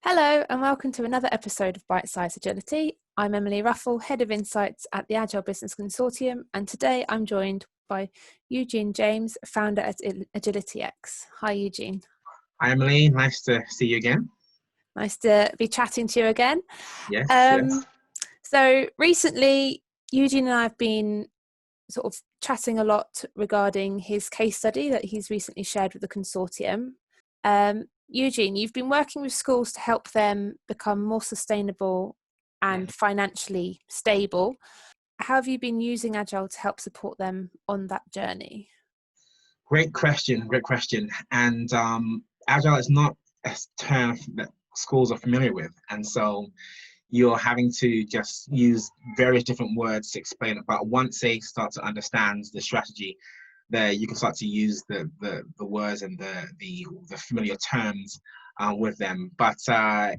Hello and welcome to another episode of Bite Size Agility. I'm Emily Ruffle, Head of Insights at the Agile Business Consortium, and today I'm joined by Eugene James, founder at Agility X. Hi Eugene. Hi Emily, nice to see you again. Nice to be chatting to you again. Yes. So recently Eugene and I have been sort of chatting a lot regarding his case study that he's recently shared with the consortium. Eugene, you've been working with schools to help them become more sustainable and financially stable. How have you been using Agile to help support them on that journey? Great question. And Agile is not a term that schools are familiar with. And so you're having to just use various different words to explain it. But once they start to understand the strategy, there you can start to use the words and the familiar terms with them. But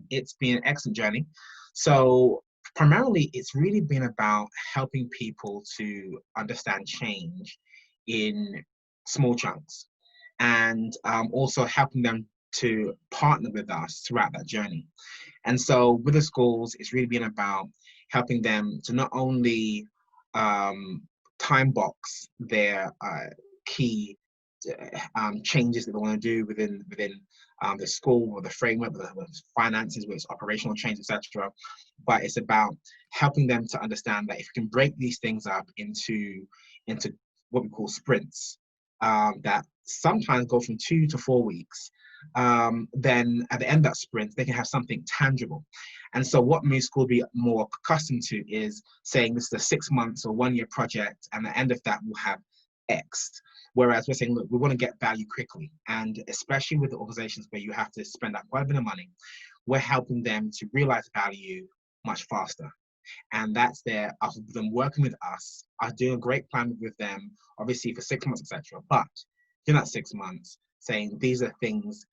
it's been an excellent journey. So primarily, it's really been about helping people to understand change in small chunks, and also helping them to partner with us throughout that journey. And so with the schools, it's really been about helping them to not only time box their key changes that they want to do within the school or the framework, with finances, with its operational change, etc. But it's about helping them to understand that if you can break these things up into what we call sprints, that sometimes go from 2 to 4 weeks, then at the end of that sprint, they can have something tangible. And so what most schools be more accustomed to is saying this is a 6 months or 1 year project, and at the end of that, we'll have X. Whereas we're saying, look, we want to get value quickly. And especially with the organizations where you have to spend out quite a bit of money, we're helping them to realize value much faster. And that's there, after them working with us, are doing a great plan with them, obviously for 6 months, etc. But in that 6 months, saying these are things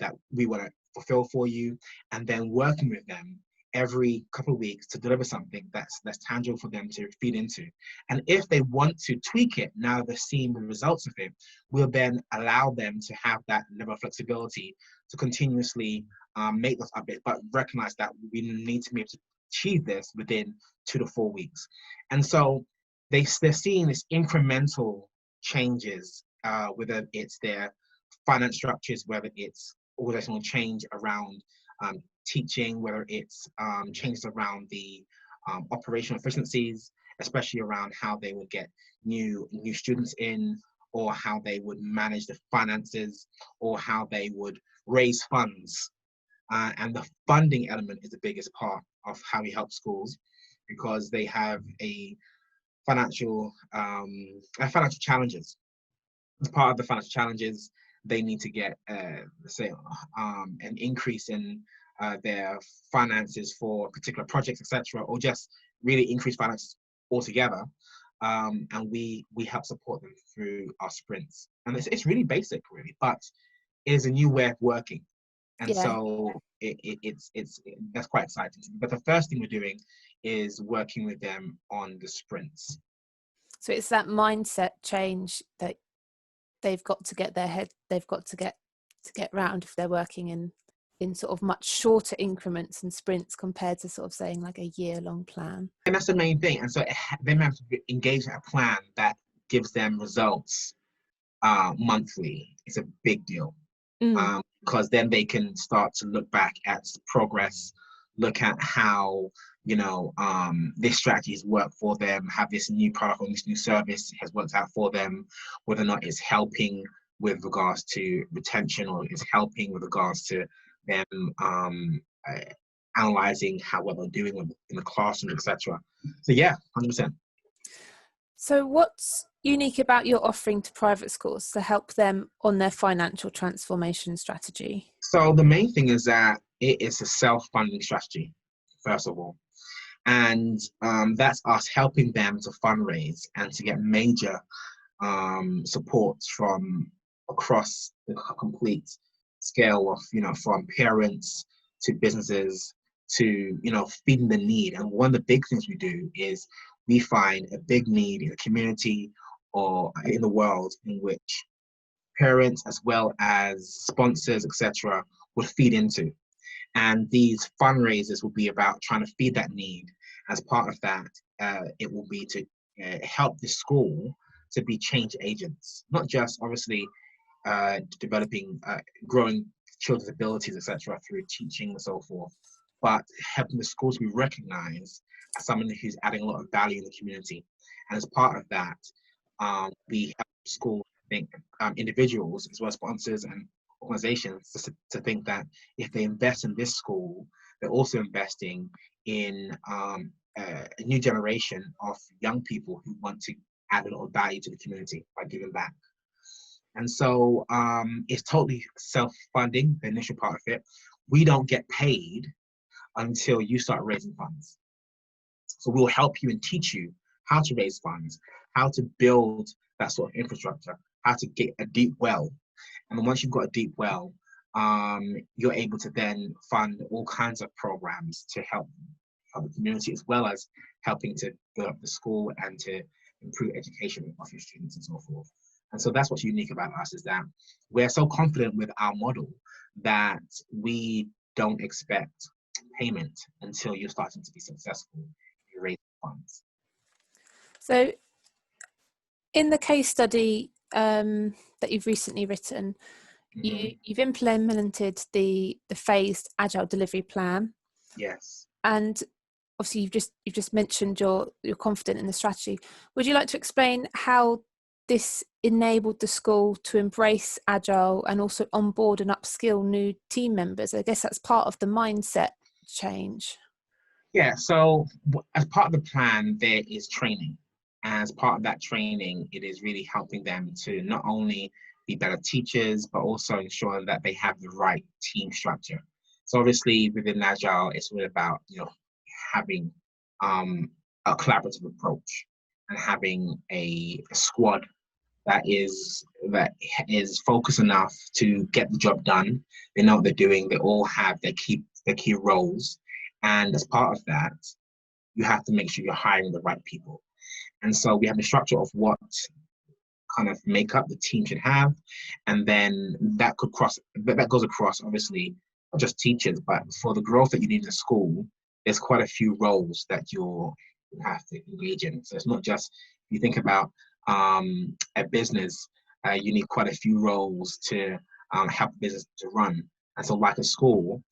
that we want to fulfill for you, and then working with them every couple of weeks to deliver something that's tangible for them to feed into. And if they want to tweak it, now they're seeing the results of it, we'll then allow them to have that level of flexibility to continuously make those updates, but recognize that we need to be able to achieve this within 2 to 4 weeks. And so they're seeing this incremental changes, whether it's their finance structures, whether it's organizational change around teaching, whether it's changes around the operational efficiencies, especially around how they would get new students in, or how they would manage the finances, or how they would raise funds. And the funding element is the biggest part of how we help schools, because they have financial challenges. As part of the financial challenges, they need to get, say, an increase in their finances for particular projects, etc., or just really increase finances altogether. And we help support them through our sprints. And it's really basic, really, but it is a new way of working. And so it's that's quite exciting. But the first thing we're doing is working with them on the sprints. So it's that mindset change that they've got to get they've got to get round if they're working in sort of much shorter increments and sprints compared to sort of saying like a year-long plan. And that's the main thing. And so they have to engage in a plan that gives them results monthly. It's a big deal. Because then they can start to look back at progress, look at how this strategy has worked for them, have this new product or this new service has worked out for them, whether or not it's helping with regards to retention, or it's helping with regards to them analyzing how well they're doing in the classroom, etc. So yeah, 100%. So what's unique about your offering to private schools to help them on their financial transformation strategy? So the main thing is that it is a self-funding strategy, first of all. And that's us helping them to fundraise and to get major support from across the complete scale of, from parents to businesses to, feeding the need. And one of the big things we do is we find a big need in the community or in the world in which parents as well as sponsors, etc., would feed into. And these fundraisers will be about trying to feed that need. As part of that, it will be to help the school to be change agents, not just obviously developing, growing children's abilities, etc., through teaching and so forth, but helping the schools be recognized as someone who's adding a lot of value in the community. And as part of that, we help schools think, individuals as well as sponsors and organizations to think that if they invest in this school, they're also investing in a new generation of young people who want to add a lot of value to the community by giving back. And so it's totally self-funding, the initial part of it. We don't get paid until you start raising funds. So we'll help you and teach you how to raise funds, how to build that sort of infrastructure, how to get a deep well. And then once you've got a deep well, you're able to then fund all kinds of programs to help the community, as well as helping to build up the school and to improve education of your students and so forth. And so that's what's unique about us, is that we're so confident with our model that we don't expect payment until you're starting to be successful in raising funds. So in the case study that you've recently written, you've implemented the phased agile delivery plan. Yes. And obviously you've just mentioned you're confident in the strategy. Would you like to explain how this enabled the school to embrace agile and also onboard and upskill new team members? I guess that's part of the mindset change. Yeah, so as part of the plan, there is training. As part of that training, it is really helping them to not only be better teachers, but also ensuring that they have the right team structure. So obviously within Agile, it's really about, having a collaborative approach and having a squad that is focused enough to get the job done. They know what they're doing. They all have their key roles. And as part of that, you have to make sure you're hiring the right people. And so we have a structure of what kind of makeup the team should have. And then that goes across, obviously, not just teachers, but for the growth that you need in the school, there's quite a few roles that you have to engage in. So it's not just, if you think about a business, you need quite a few roles to help the business to run. And so like a school,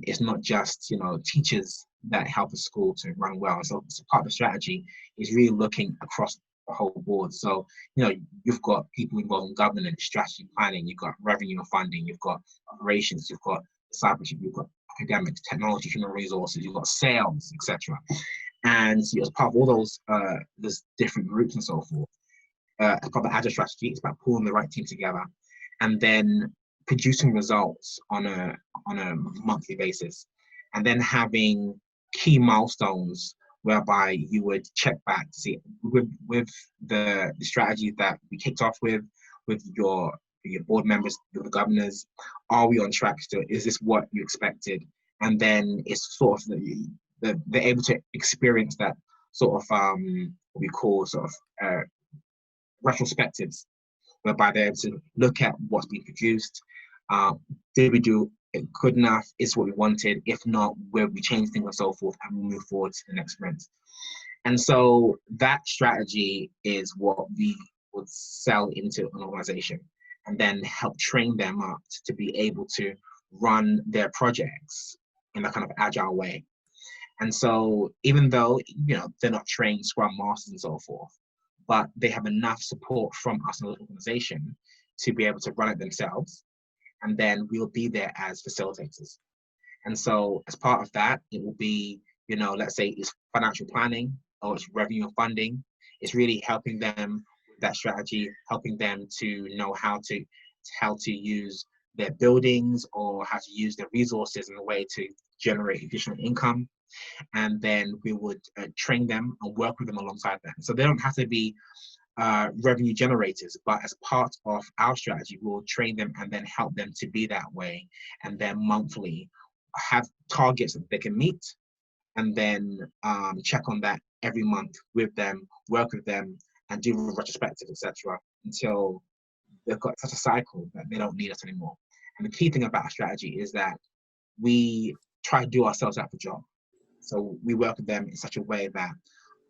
it's not just teachers that help a school to run well. And so part of the strategy is really looking across the whole board. So you've got people involved in governance, strategy planning, you've got revenue and funding, you've got operations, you've got discipleship, you've got academics, technology, human resources, you've got sales, etc. And as part of all those there's different groups and so forth. As part of the Agile strategy, it's about pulling the right team together and then producing results on a monthly basis, and then having key milestones whereby you would check back to see with the strategy that we kicked off with your board members, the governors, are we on track still? Is this what you expected? And then it's sort of they're able to experience that sort of what we call sort of retrospectives, whereby they're able to look at what's been produced. Did we do it good enough? Is what we wanted? If not, where we change things and so forth, and we move forward to the next sprint. And so that strategy is what we would sell into an organization, and then help train them up to be able to run their projects in a kind of agile way. And so even though they're not trained Scrum Masters and so forth, but they have enough support from us in the organization to be able to run it themselves, and then we'll be there as facilitators. And so as part of that, it will be, let's say it's financial planning or it's revenue and funding. It's really helping them with that strategy, helping them to know how to use their buildings or how to use their resources in a way to generate additional income. And then we would train them and work with them alongside them. So they don't have to be revenue generators, but as part of our strategy, we'll train them and then help them to be that way. And then monthly have targets that they can meet, and then check on that every month with them, work with them, and do retrospectives, etc., until they've got such a cycle that they don't need us anymore. And the key thing about our strategy is that we try to do ourselves out the job. So we work with them in such a way that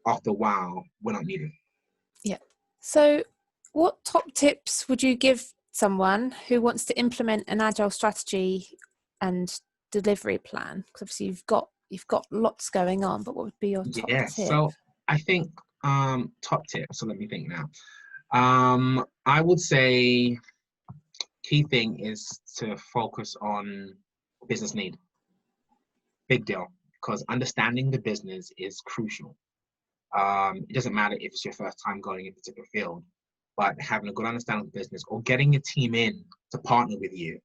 after a while, we're not needed. Yeah. So what top tips would you give someone who wants to implement an agile strategy and delivery plan? Because obviously you've got lots going on, but what would be your top Yeah, tip? so I think top tip, so let me think now. I would say key thing is to focus on business need. Big deal, because understanding the business is crucial. It doesn't matter if it's your first time going in a particular field, but having a good understanding of the business or getting a team in to partner with you,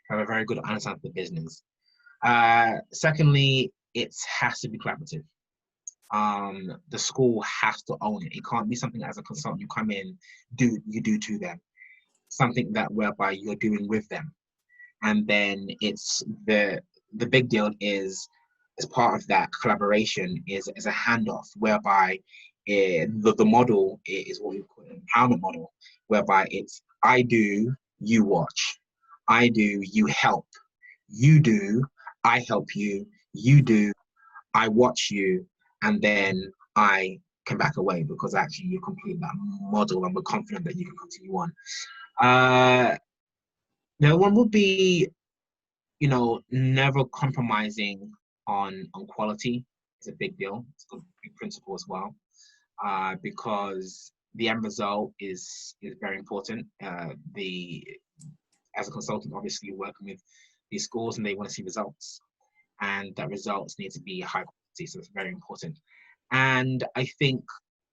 have a very good understanding of the business. Secondly, it has to be collaborative. The school has to own it. It can't be something as a consultant you come in, you do to them. Something that whereby you're doing with them. And then it's the big deal is as part of that collaboration is a handoff whereby the model is what we call an empowerment model, whereby it's I do, you watch. I do, you help. You do, I help you. You do, I watch you, and then I can back away because actually you complete that model and we're confident that you can continue on. The other one would be, never compromising on quality is a big deal. It's a big principle as well, because the end result is very important. As a consultant, obviously you're working with these schools and they want to see results, and that results need to be high quality, so it's very important. And I think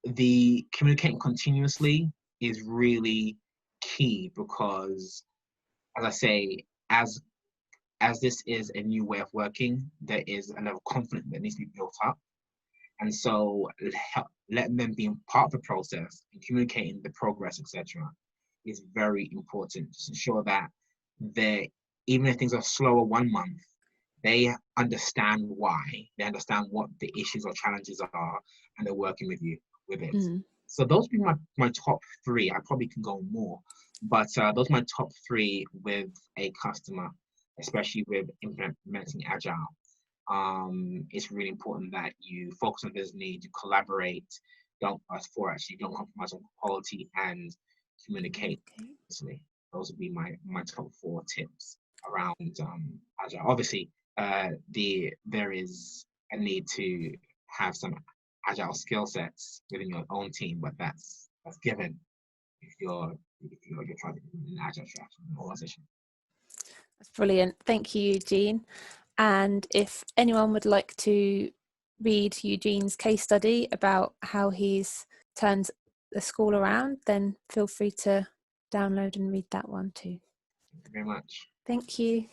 the communicating continuously is really key because, as I say, as this is a new way of working, there is a level of confidence that needs to be built up. And so letting them be part of the process and communicating the progress, etc., is very important to ensure that they, even if things are slower 1 month, they understand why, they understand what the issues or challenges are, and they're working with you with it. So those would be my top three. I probably can go more, but those are my top three with a customer, especially with implementing Agile. It's really important that you focus on business needs, you collaborate, don't compromise on quality and communicate. Okay. Those would be my top 4 tips around Agile. Obviously, there is a need to have some Agile skill sets within your own team, but that's given if you're trying to do an Agile strategy in an organization. That's brilliant. Thank you, Eugene. And if anyone would like to read Eugene's case study about how he's turned the school around, then feel free to download and read that one too. Thank you very much. Thank you.